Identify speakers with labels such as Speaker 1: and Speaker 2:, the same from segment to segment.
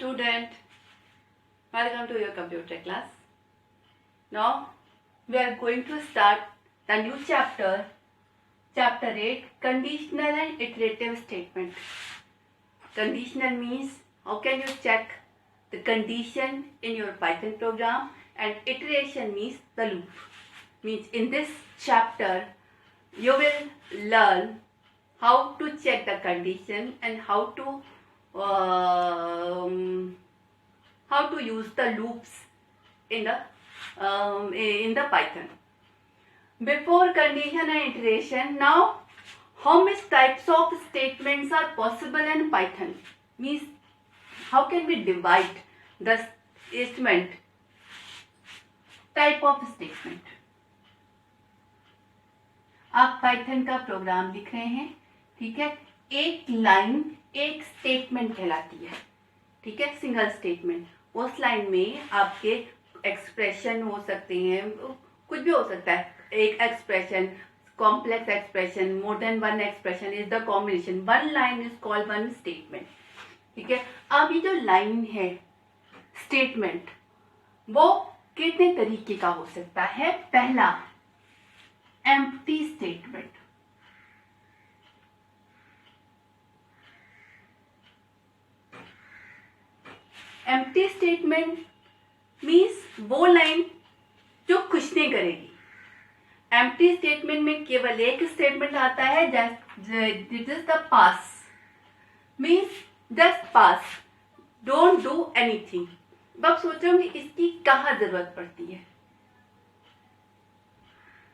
Speaker 1: student, welcome to your computer class. Now we are going to start the new chapter 8, conditional and iterative statement. Conditional means how can you check the condition in your Python program, and iteration means the loop. Means in this chapter you will learn how to check the condition and how to use the loops in the Python. Before condition and iteration, now how many types of statements are possible in Python? Means how can we divide the statement, type of statement. आप Python का programme लिख रहे हैं, ठीक है, एक line एक statement कहलाती है, ठीक है, सिंगल स्टेटमेंट. उस लाइन में आपके एक्सप्रेशन हो सकते हैं, कुछ भी हो सकता है, एक expression, complex expression, more than one expression is the combination. One line is called one statement, ठीक है. अब ये जो लाइन है स्टेटमेंट, वो कितने तरीके का हो सकता है? पहला, empty statement. Empty statement means वो लाइन जो कुछ नहीं करेगी. एम्प्टी स्टेटमेंट में केवल एक स्टेटमेंट आता है, this is the pass. Means just pass, don't do anything. अब सोचोगे इसकी कहाँ जरूरत पड़ती है?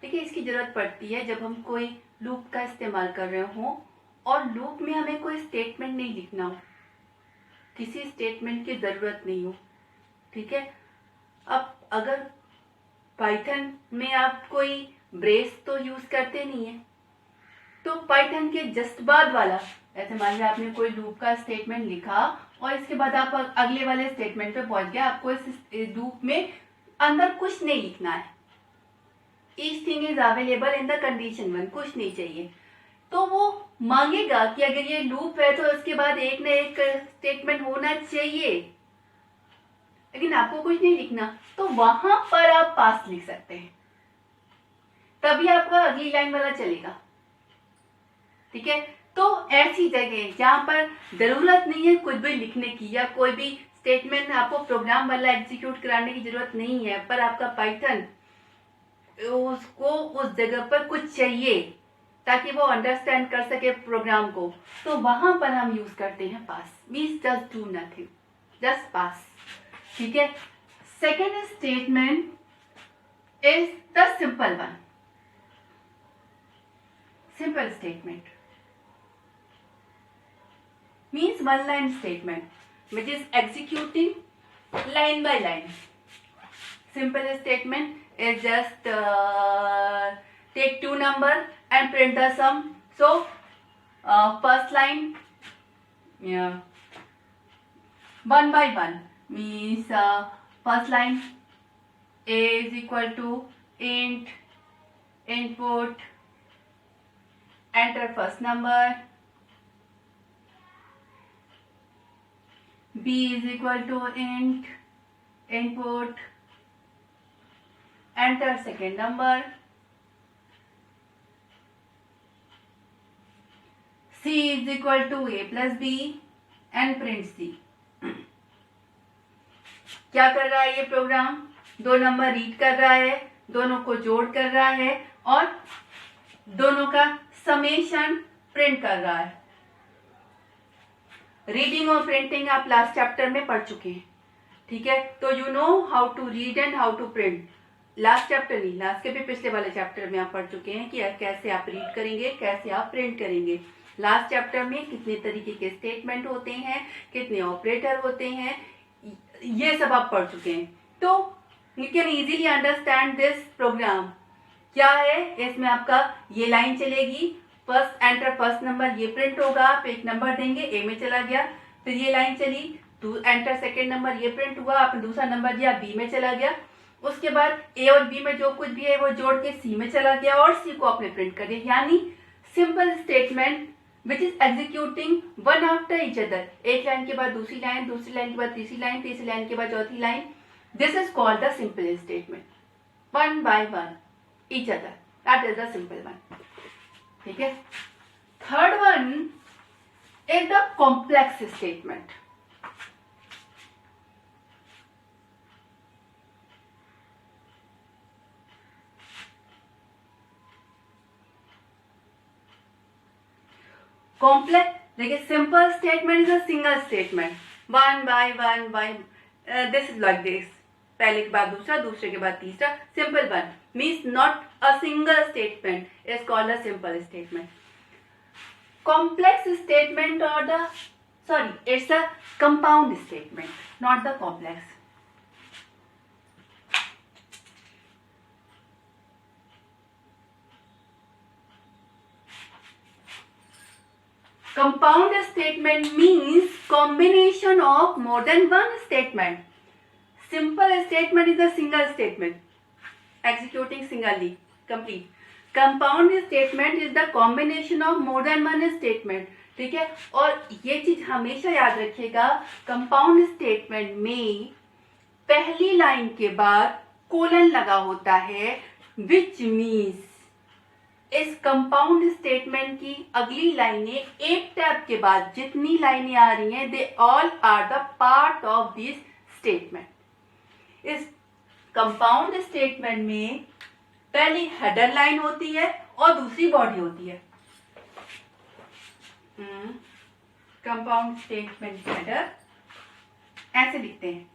Speaker 1: देखिए, इसकी जरूरत पड़ती है जब हम कोई लूप का इस्तेमाल कर रहे हो और लूप में हमें कोई स्टेटमेंट नहीं लिखना हो, किसी स्टेटमेंट की जरूरत नहीं हो, ठीक है. अब अगर पाइथन में आप कोई ब्रेस तो यूज करते नहीं है, तो पाइथन के जस्ट बाद वाला, ऐसे मान लीजिए आपने कोई लूप का स्टेटमेंट लिखा और इसके बाद आप अगले वाले स्टेटमेंट पे पहुंच गए, आपको इस लूप में अंदर कुछ नहीं लिखना है. Each thing is available in the condition one, कुछ नहीं चाहिए. तो वो मांगेगा कि अगर ये लूप है तो उसके बाद एक ना एक स्टेटमेंट होना चाहिए, लेकिन आपको कुछ नहीं लिखना, तो वहां पर आप पास लिख सकते हैं, तभी आपका अगली लाइन वाला चलेगा, ठीक है. तो ऐसी जगह जहां पर जरूरत नहीं है कुछ भी लिखने की, या कोई भी स्टेटमेंट आपको प्रोग्राम वाला एग्जीक्यूट कराने की जरूरत नहीं है, पर आपका पाइथन उसको उस जगह पर कुछ चाहिए ताकि वो अंडरस्टैंड कर सके प्रोग्राम को, तो वहां पर हम यूज करते हैं pass. Means just do nothing, just pass, ठीक है. Second statement is the simple one. Simple statement means one line statement which is executing line by line. Simple statement is just take two number and print the sum. So first line, yeah, one by one means first line a is equal to int input, enter first number. B is equal to int input, enter second number. C is equal to a plus b and print C. क्या कर रहा है ये programme? दो number read कर रहा है, दोनों को जोड़ कर रहा है और दोनों का समेशन प्रिंट कर रहा है. रीडिंग और प्रिंटिंग आप लास्ट चैप्टर में पढ़ चुके हैं, ठीक है. तो you know how to read and how to print. Last chapter नहीं, लास्ट के भी पिछले वाले चैप्टर में आप पढ़ चुके हैं कि कैसे आप रीड करेंगे, कैसे आप प्रिंट करेंगे. लास्ट चैप्टर में कितने तरीके के स्टेटमेंट होते हैं, कितने ऑपरेटर होते हैं, ये सब आप पढ़ चुके हैं. तो you can easily understand this program. क्या है इसमें? आपका ये लाइन चलेगी, फर्स्ट एंटर फर्स्ट नंबर, ये प्रिंट होगा, आप एक नंबर देंगे, ए में चला गया. फिर ये लाइन चली, एंटर सेकेंड नंबर, ये प्रिंट हुआ, आपने दूसरा नंबर दिया, बी में चला गया. उसके बाद ए और बी में जो कुछ भी है वो जोड़ के सी में चला गया और सी को आपने प्रिंट कर दिया. यानी simple statement which is executing one after each other. एक लाइन के बाद दूसरी लाइन, दूसरी लाइन के बाद तीसरी लाइन, तीसरी लाइन के बाद चौथी line. This is called the simple statement. One by one, each other. That is the simple one. ठीक है. Third one is the complex statement. Complex, देखिए simple statement is a single statement, one by one by, this is like this, पहले के बाद दूसरा, दूसरे के बाद तीसरा. Simple one means not a single statement is called a simple statement. Complex statement और the sorry it's a compound statement, not the complex. Compound statement means combination of more than one statement. Simple statement is a single statement, executing singly, complete. Compound statement is the combination of more than one statement. ठीक है. और ये चीज हमेशा याद रखिएगा, compound statement में पहली लाइन के बाद कोलन लगा होता है, विच मीन्स इस कंपाउंड स्टेटमेंट की अगली लाइनें एक टैब के बाद जितनी लाइनें आ रही हैं, they all are the part of this statement. इस कंपाउंड स्टेटमेंट में पहली हेडर लाइन होती है और दूसरी बॉडी होती है. कंपाउंड स्टेटमेंट हेडर ऐसे लिखते हैं.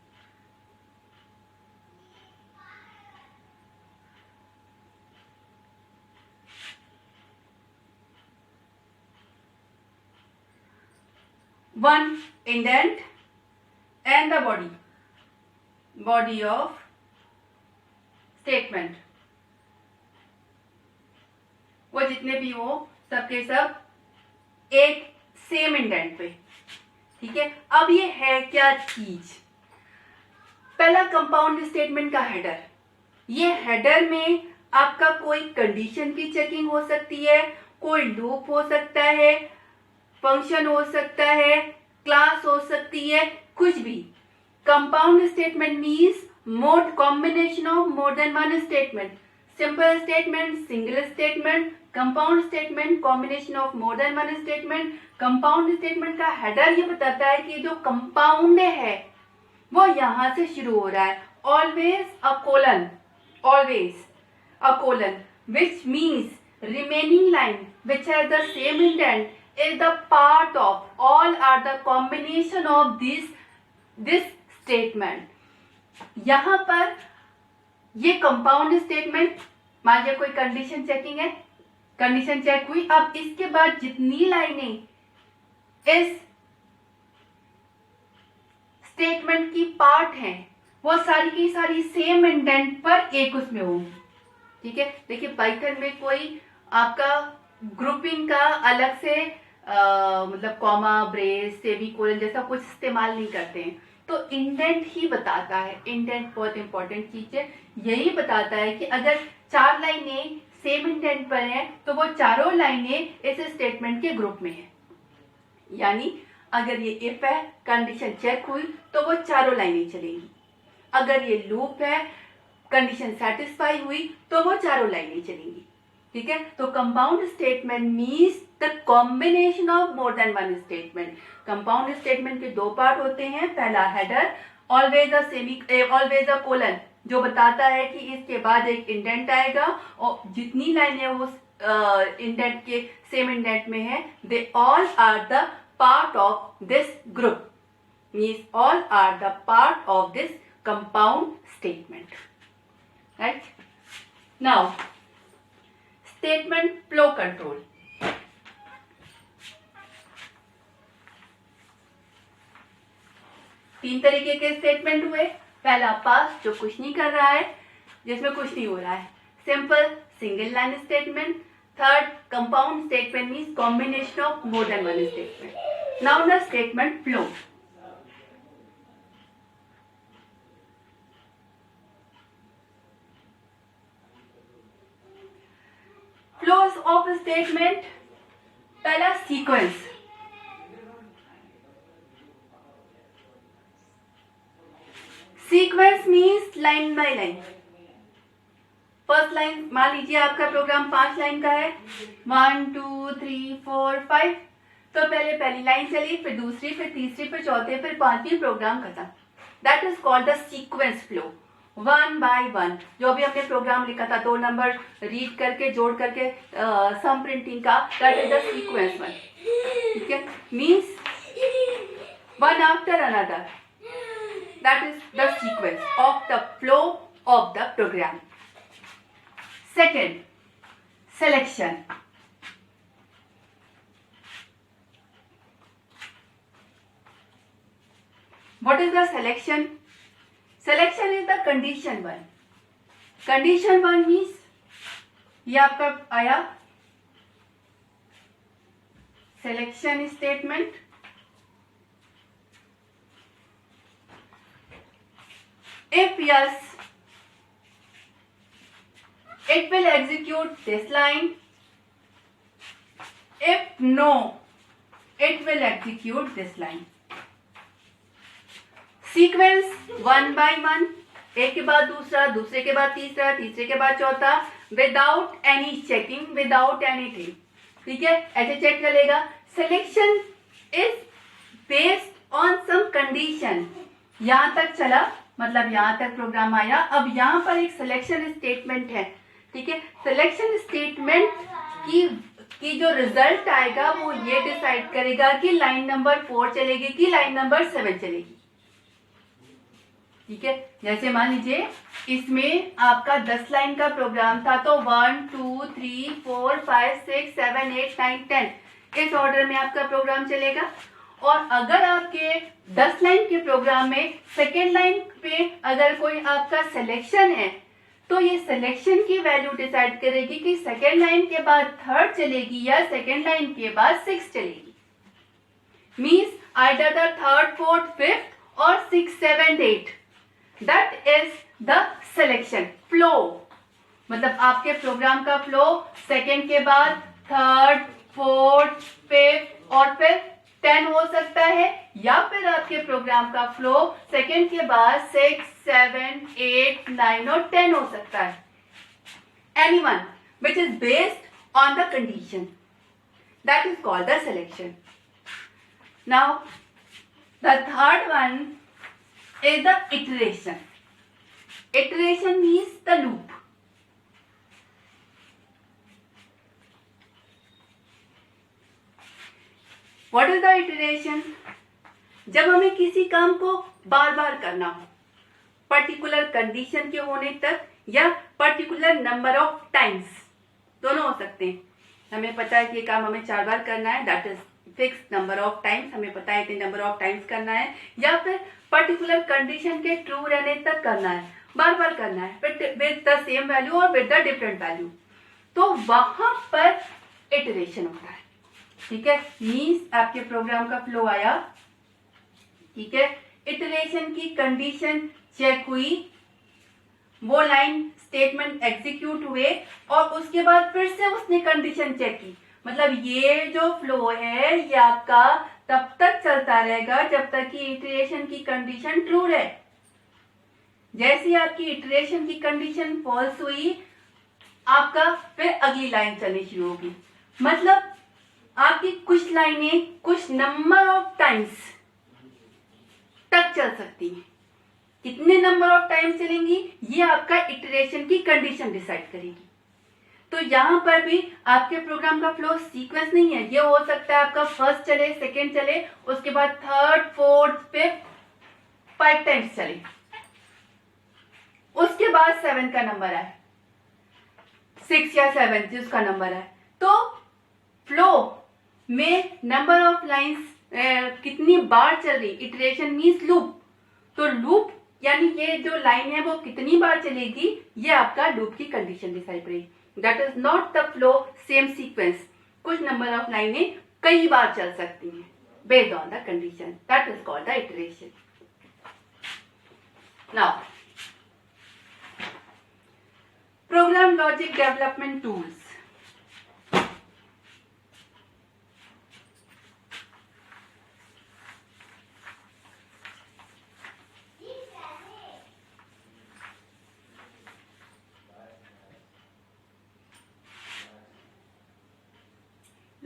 Speaker 1: One indent and the body of statement, वो जितने भी हो सबके सब एक सेम इंडेंट पे. ठीक है. अब ये है क्या चीज, पहला कंपाउंड स्टेटमेंट का हेडर. ये हेडर में आपका कोई कंडीशन की चेकिंग हो सकती है, कोई लूप हो सकता है, फंक्शन हो सकता है, क्लास हो सकती है, कुछ भी. Compound statement means more combination of more than one statement. Simple statement, single statement, compound statement, combination of more than one statement. Compound statement का हेडर ये बताता है कि जो कंपाउंड है वो यहां से शुरू हो रहा है. Always a colon, always a colon, which means remaining line which has the same indent is the part of, all are the combination of this statement. यहां पर ये कंपाउंड स्टेटमेंट, मान लीजिए कोई कंडीशन चेकिंग है, कंडीशन चेक हुई, अब इसके बाद जितनी लाइनें इस स्टेटमेंट की पार्ट हैं वो सारी की सारी सेम इंडेंट पर एक उसमें होंगी. ठीक है. देखिए पाइथन में कोई आपका ग्रुपिंग का अलग से मतलब कॉमा, ब्रेस, सेमीकोलन जैसा कुछ इस्तेमाल नहीं करते हैं. तो इंडेंट ही बताता है, इंडेंट बहुत इंपॉर्टेंट चीज है. यही बताता है कि अगर चार लाइनें सेम इंडेंट पर हैं तो वो चारों लाइनें इस स्टेटमेंट के ग्रुप में हैं. यानी अगर ये इफ है, कंडीशन चेक हुई तो वो चारों लाइनें चलेंगी. अगर ये लूप है, कंडीशन सेटिस्फाई हुई तो वो चारों लाइनें चलेंगी. ठीक है. तो compound statement means the combination of more than one statement. Compound statement के दो पार्ट होते हैं, पहला हेडर, ऑलवेज अ कोलन, जो बताता है कि इसके बाद एक इंडेंट आएगा और जितनी लाइनें वो इंडेंट के सेम इंडेंट में है, they all are the part of this group, means all are the part of this compound statement. Right. Now statement flow control. तीन तरीके के स्टेटमेंट हुए. पहला पास, जो कुछ नहीं कर रहा है, जिसमें कुछ नहीं हो रहा है, simple single line statement. Third compound statement means combination of more than one statement. Now the statement flow. Flows of a statement पहला sequence, sequence means line by line. First line, मान लीजिए आपका प्रोग्राम 5 लाइन का है, 1 2 3 4 5, तो पहले पहली line चली, फिर दूसरी, फिर तीसरी, फिर चौथे, फिर पांचवी, प्रोग्राम खत्म। That is called the sequence flow, 1 by 1। जो भी हमने प्रोग्राम लिखा था 2 नंबर रीड करके जोड़ करके सम प्रिंटिंग का, that is the sequence one. ठीक है, means one after another, that is the sequence of the flow of the program. Second, selection. What is the selection? Selection is the condition one. Condition one means ये आपका आया selection statement. If yes, it will execute this line. If no, it will execute this line. Sequence 1 by 1, एक के बाद दूसरा, दूसरे के बाद तीसरा, तीसरे के बाद चौथा, without any checking, without anything. ठीक है, ऐसे चेक करेगा। Selection is based on some condition. यहां तक चला, मतलब यहां तक प्रोग्राम आया। अब यहां पर एक सिलेक्शन स्टेटमेंट है। ठीक है, सिलेक्शन स्टेटमेंट की जो रिजल्ट आएगा वो ये डिसाइड करेगा कि लाइन नंबर 4 चलेगी कि लाइन नंबर 7 चलेगी। ठीक है, जैसे मान लीजिए इसमें आपका 10 लाइन का प्रोग्राम था, तो 1 2 3 4 5 6 7 8 9 10 इस ऑर्डर में आपका प्रोग्राम चलेगा। और अगर आपके 10 लाइन के प्रोग्राम में सेकेंड लाइन पे अगर कोई आपका सिलेक्शन है, तो ये सिलेक्शन की वैल्यू डिसाइड करेगी कि सेकेंड लाइन के बाद थर्ड चलेगी या सेकेंड लाइन के बाद 6 चलेगी। Means either the third, fourth, fifth और 6 7 8। That is the selection flow. मतलब आपके प्रोग्राम का फ्लो सेकेंड के बाद थर्ड, फोर्थ, फिफ्थ और फिर 10 हो सकता है, या फिर आपके प्रोग्राम का फ्लो सेकेंड के बाद 6 7 8 9 और 10 हो सकता है। Anyone which is based on the condition, that is called the selection. Now the third one is the iteration. Iteration means the loop. What is the iteration? जब हमें किसी काम को बार बार करना हो, पर्टिकुलर कंडीशन के होने तक या पर्टिकुलर नंबर ऑफ टाइम्स, दोनों हो सकते हैं। हमें पता है कि ये काम हमें 4 बार करना है, that is fix number of times, हमें पता है इतने नंबर ऑफ टाइम्स करना है, या फिर पर्टिकुलर कंडीशन के ट्रू रहने तक करना है, बार बार करना है विद द सेम वैल्यू और विद द डिफरेंट वैल्यू, तो वहां पर इटरेशन होता है। ठीक है, मीन्स आपके प्रोग्राम का फ्लो आया, ठीक है, इटरेशन की कंडीशन चेक हुई, वो लाइन स्टेटमेंट एग्जीक्यूट हुए और उसके बाद फिर से उसने कंडीशन चेक की। मतलब ये जो फ्लो है ये आपका तब तक चलता रहेगा जब तक कि इटरेशन की कंडीशन ट्रू रहे। जैसे आपकी इटरेशन की कंडीशन फॉल्स हुई, आपका फिर अगली लाइन चलनी शुरू होगी। मतलब आपकी कुछ लाइनें कुछ नंबर ऑफ टाइम्स तक चल सकती हैं। कितने नंबर ऑफ टाइम्स चलेंगी ये आपका इटरेशन की कंडीशन डिसाइड करेगी। तो यहां पर भी आपके प्रोग्राम का फ्लो सीक्वेंस नहीं है, ये हो सकता है आपका फर्स्ट चले, सेकेंड चले, उसके बाद थर्ड, फोर्थ, फिफ्थ 5 टाइम्स चले, उसके बाद 7 का नंबर आए, 6 या 7 जिसका नंबर है। तो फ्लो में नंबर ऑफ लाइंस कितनी बार चल रही, इटरेशन मीन्स लूप, तो लूप यानी ये जो लाइन है वो कितनी बार चलेगी ये आपका लूप की कंडीशन डिसाइड करेगी। That is not the flow same sequence, कुछ नंबर ऑफ लाइनें कई बार चल सकती हैं based on the condition, that is called the iteration. Now program logic development tools.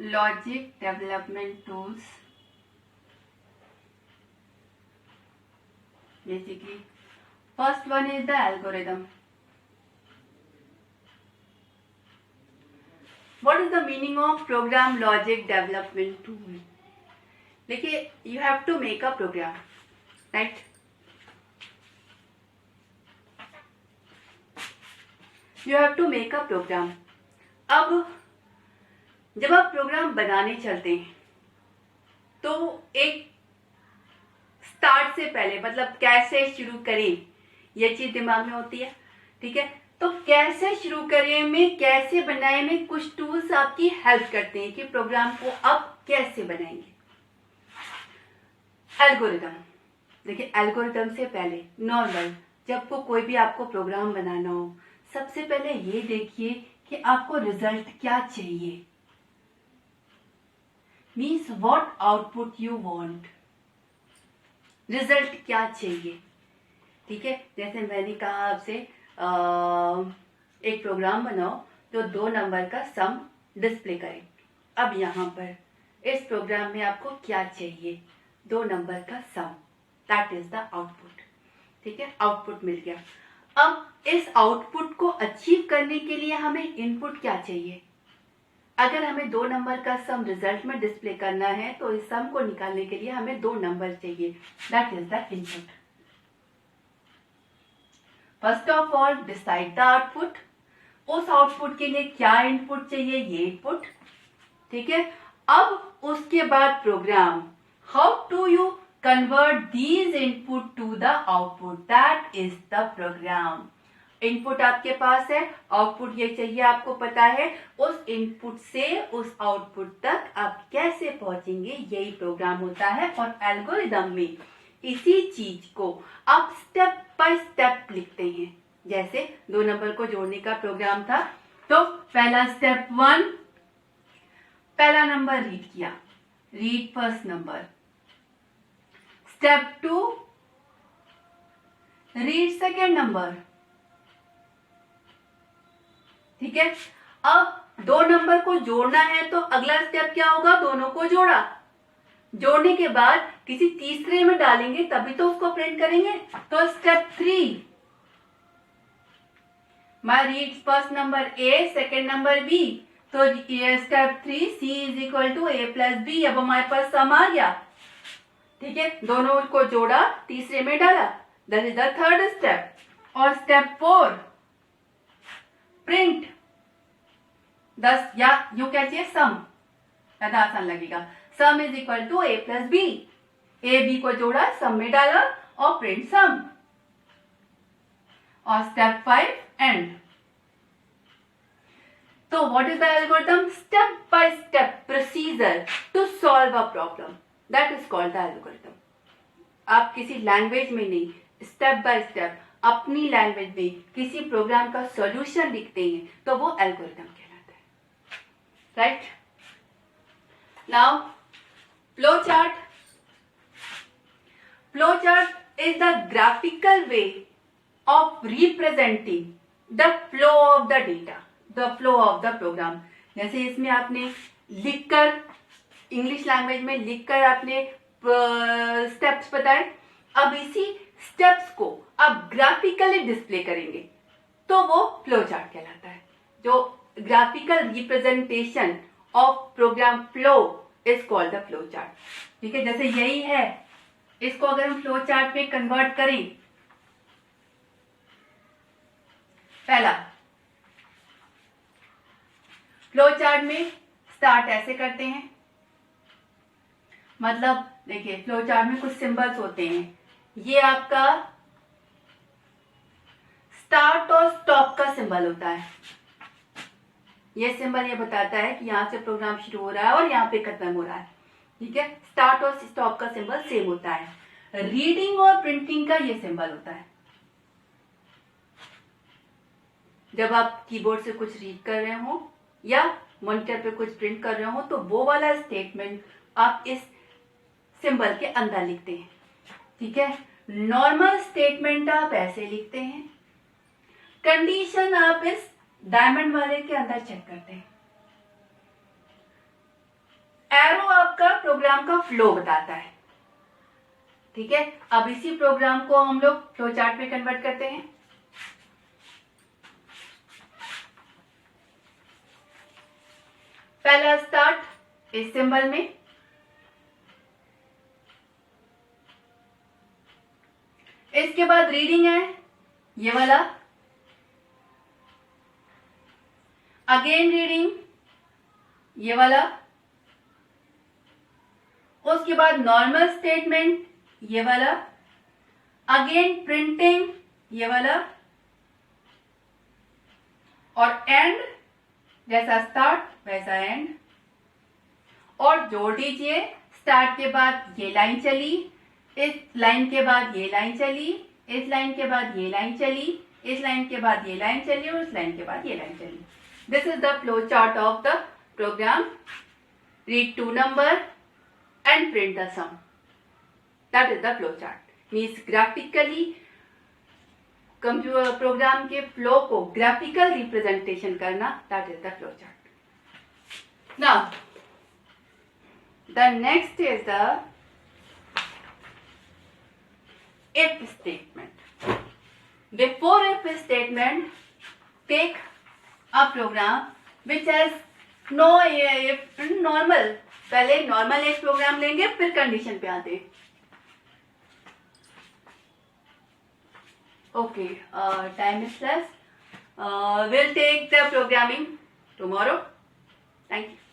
Speaker 1: logic development tools. Basically, first one is the algorithm. What is the meaning of program logic development tool? देखिए, you have to make a program, right? You have to make a program. अब जब आप programme बनाने चलते हैं तो एक start से पहले, मतलब कैसे शुरू करें, ये चीज दिमाग में होती है, ठीक है? तो कैसे शुरू करें में, कैसे बनाए में कुछ टूल्स आपकी हेल्प करते हैं कि प्रोग्राम को आप कैसे बनाएंगे। एल्गोरिथम, देखिए एल्गोरिथम से पहले नॉर्मल जब को कोई भी आपको प्रोग्राम बनाना हो, सबसे पहले ये देखिए कि आपको रिजल्ट क्या चाहिए, means what output you want, result क्या चाहिए, ठीक है? जैसे मैंने कहा आपसे एक प्रोग्राम बनाओ जो 2 नंबर का सम डिस्प्ले करे। अब यहाँ पर इस प्रोग्राम में आपको क्या चाहिए, 2 नंबर का सम, दैट इज द आउटपुट, ठीक है? आउटपुट मिल गया। अब इस आउटपुट को अचीव करने के लिए हमें इनपुट क्या चाहिए? अगर हमें 2 नंबर का सम रिजल्ट में डिस्प्ले करना है तो इस सम को निकालने के लिए हमें 2 नंबर चाहिए, that is the input. First of all decide the output, उस आउटपुट के लिए क्या इनपुट चाहिए, ये इनपुट, ठीक है? अब उसके बाद program, how to you convert these input to the output, that is the program. Input आपके पास है, आउटपुट ये चाहिए, आपको पता है, उस इनपुट से उस आउटपुट तक आप कैसे पहुंचेंगे, यही प्रोग्राम होता है। और एल्गोरिदम में इसी चीज को आप स्टेप बाय स्टेप लिखते हैं। जैसे 2 नंबर को जोड़ने का प्रोग्राम था, तो पहला स्टेप 1, पहला नंबर रीड किया, read first number. Step 2, read second number, ठीक है? अब 2 नंबर को जोड़ना है तो अगला स्टेप क्या होगा, दोनों को जोड़ा, जोड़ने के बाद किसी तीसरे में डालेंगे तभी तो उसको प्रिंट करेंगे। तो स्टेप 3, मैं read first number A, second number B, तो step 3 C is equal to A plus B. अब हमारे पास सम आ गया, ठीक है? दोनों को जोड़ा, तीसरे में डाला, that is the third step. और स्टेप 4, प्रिंट 10, या यू क्या चाहिए, सम, ज्यादा आसान लगेगा। Sum is equal to A plus b, a b को जोड़ा, सम में डाला और प्रिंट सम। और स्टेप 5, एंड। तो what is the algorithm? Step by step procedure to solve a problem, that is called the algorithm. आप किसी language में नहीं, स्टेप बाय स्टेप अपनी लैंग्वेज में किसी प्रोग्राम का सॉल्यूशन लिखते हैं तो वो एल्गोरिथम कहलाता है, right? Now flow chart. Flow chart is the graphical way of representing the flow of the data, the flow of the program। जैसे इसमें आपने लिखकर, इंग्लिश लैंग्वेज में लिखकर आपने स्टेप्स बताए, अब इसी स्टेप्स को आप ग्राफिकली डिस्प्ले करेंगे तो वो फ्लो चार्ट कहलाता है। जो graphical representation of program flow is called the flow chart, ठीक है? जैसे यही है, इसको अगर हम फ्लो चार्ट में कन्वर्ट करें, पहला फ्लो चार्ट में स्टार्ट ऐसे करते हैं, मतलब देखिए फ्लो चार्ट में कुछ सिंबल्स होते हैं, ये आपका स्टार्ट और स्टॉप का सिंबल होता है। ये सिंबल ये बताता है कि यहां से प्रोग्राम शुरू हो रहा है और यहाँ पे खत्म हो रहा है, ठीक है? स्टार्ट और स्टॉप का सिंबल सेम होता है। रीडिंग और प्रिंटिंग का ये सिंबल होता है, जब आप कीबोर्ड से कुछ रीड कर रहे हो या मॉनिटर पे कुछ प्रिंट कर रहे हो तो वो वाला स्टेटमेंट आप इस सिंबल के अंदर लिखते हैं, ठीक है? नॉर्मल स्टेटमेंट आप ऐसे लिखते हैं, कंडीशन आप इस डायमंड वाले के अंदर चेक करते हैं। एरो आपका प्रोग्राम का फ्लो बताता है, ठीक है। अब इसी प्रोग्राम को हम लोग फ्लो चार्ट में कन्वर्ट करते हैं। पहला स्टार्ट इस सिंबल में, इसके बाद रीडिंग है ये वाला, अगेन रीडिंग ये वाला, उसके बाद नॉर्मल स्टेटमेंट ये वाला, अगेन प्रिंटिंग ये वाला, और एंड जैसा स्टार्ट वैसा एंड। और जोड़ दीजिए, स्टार्ट के बाद ये लाइन चली, इस लाइन के बाद ये लाइन चली, इस लाइन के बाद ये लाइन चली, इस लाइन के बाद ये लाइन चली, और इस लाइन के बाद ये लाइन चली। This is the flow chart of the program. Read 2 number and print the sum. That is the flow chart. Means graphically computer program के फ्लो को ग्राफिकल रिप्रेजेंटेशन करना, that is the flow chart. Now the next is the if statement. Before if statement, take a program which has no if normal. पहले normal एक programme लेंगे, फिर condition पे आते। Okay, time is less. We'll take the programming tomorrow. Thank you.